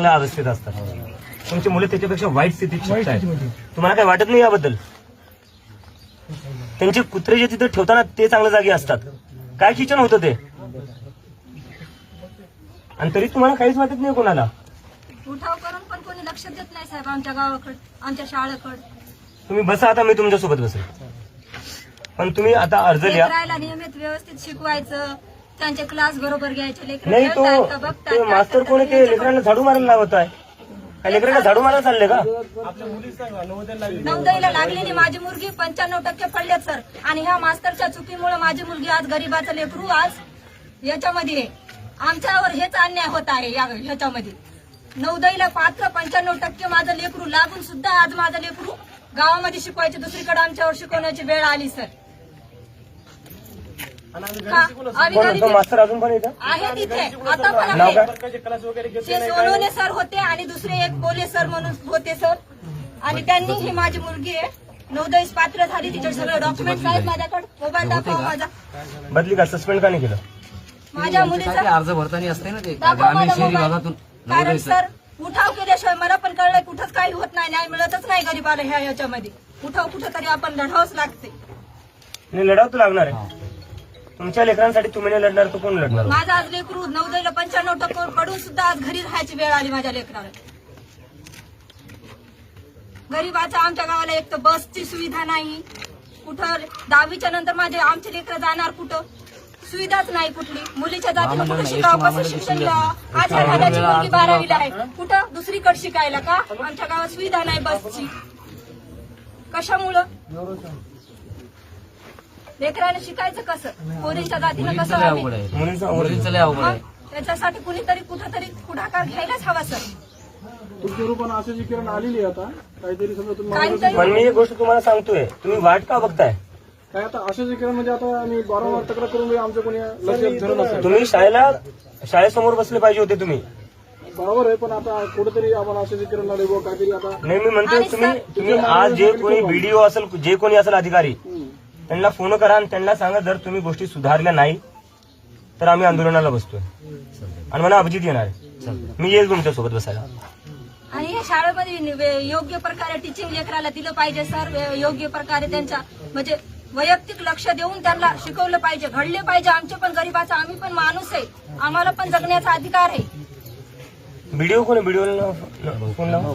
चांगल्या अवस्थेत असतात, तुमची मुलं त्याच्यापेक्षा वाईट स्थितीत शिकतायत. तुम्हाला काही वाटत नाही याबद्दल? त्यांचे कुत्रे जे तिथे ठेवताना ते चांगल्या जागी असतात. काय किचन होतं ते, आणि तरी तुम्हाला काहीच वाटत नाही कोणाला? उठाव करून पण कोणी लक्ष देत नाही साहेब आमच्या गावाकडे, आमच्या शाळेकडे. तुम्ही बसा, आता मी तुमच्यासोबत बसेल. पण तुम्ही आता अर्ज लिहा. लेकरायला नियमित व्यवस्थित शिकवायचं, त्यांचे क्लास बरोबर घ्यायचे. लेकर नाही तो मास्तर कोण आहे ते लेकरांना झाडू मारायला लावत आहे. काय लेकरांना झाडू मारायला चालले का? नवोदयला लागलेली माझी मुलगी 95% पडलेत सर, आणि ह्या मास्तरच्या चुकीमुळे माझी मुलगी आज गरीबाचं लेकरू आज याच्यामध्ये आहे. आमच्यावर हेच अन्याय होत आहे ह्याच्यामध्ये. नवोदयला पात्र 95% माझं लेकरू लागून सुद्धा आज माझं लेकरू गावामध्ये शिकवायचे, दुसरीकडे आमच्यावर शिकवण्याची वेळ आली सर. मास्तर अजून पण येतं आहेत इथे, आता पण नाव आहे. काय? ते सोनवणे सर होते आणि दुसरे एक बोले सर म्हणून होते सर, आणि त्यांनी ही माझी मुलगी आहे नवोदय पात्र झाली, तिचे सगळे डॉक्युमेंट्स आहेत माझ्याकडे. मोबाईल दाखवा माझा. बदली का, सस्पेंड का नाही केलं? माझ्या मुलीचा अर्ज भरताना असते ना ते दाखवा ग्रामीण माझा शहरी मोबाईल. भागातून. कारण सर उठाव केल्याशिवाय मला पण कळलंय कुठंच काही होत नाही, न्याय मिळतच नाही गरीबाला ह्याच्यामध्ये. उठाव कुठं तरी आपण लढावंच लागते. नाही, लढावं तर लागणार आहे. तुमच्या लेकरांसाठी तुम्ही नाही लढणार तर कोण लढणार? माझा आज लेकरू नवोदयला 95% पडून सुद्धा आज घरी राहायची वेळ आली माझ्या लेकराला. गरीबाचा आमच्या गावाला एक तर बसची सुविधा नाही, कुठं 10वीच्या नंतर आमचे लेकर जाणार कुठं, सुविधाच नाही कुठली. मुलीच्या जातीला कुठं शिकावं, कसं शिक्षण घ्यावं. आज ह्या माझ्याची मुलगी 12वीला आहे, कुठं दुसरीकडे शिकायला का? आमच्या गावात सुविधा नाही बसची. कशामुळं? लेकराने शिकायचं कसं, पोरींच्या जातीनं कसं मुलींचं लय अवघड आहे. मुलींचं आवड मुलींचं लय अवघड आहे. त्याच्यासाठी कुणीतरी कुठंतरी पुढाकार घ्यायलाच हवा सर. तुमच्या रूपानं अशी जी किरण आलेली आहे आता काहीतरी समजा तुम्ही काहीतरी पण मी एक गोष्ट तुम्हाला सांगतोय, तुम्ही वाट का बघताय? काय आता अशा जी किरण म्हणजे आता आम्ही वारंवार तक्रार करून आमच्या कोणी लक्ष धरून असेल. तुम्ही शाळेसमोर बसले पाहिजे होते तुम्ही. बरोबर आहे, पण आता कुठेतरी आपण अशा जी किरण आले काहीतरी आता. नाही, मी म्हणतोय तुम्ही आज जे कोणी बीडीओ असेल, जे कोणी असेल अधिकारी, त्यांना फोन करा आणि त्यांना सांगा जर तुम्ही गोष्टी सुधारल्या नाही तर आम्ही आंदोलनाला बसतोय आणि मला अभिजित येणार आहे. मी येईल तुमच्यासोबत बसायला. आणि या शाळेमध्ये योग्य प्रकारे टीचिंग लेकराला दिलं पाहिजे सर. योग्य प्रकारे त्यांच्या म्हणजे वैयक्तिक लक्ष देऊन त्यांना शिकवलं पाहिजे, घडले पाहिजे. आमचे पण गरीबाचा, आम्ही पण माणूस आहे, आम्हाला पण जगण्याचा अधिकार आहे. बीडीओ कोण आहे? बीडीओ फोन लावा.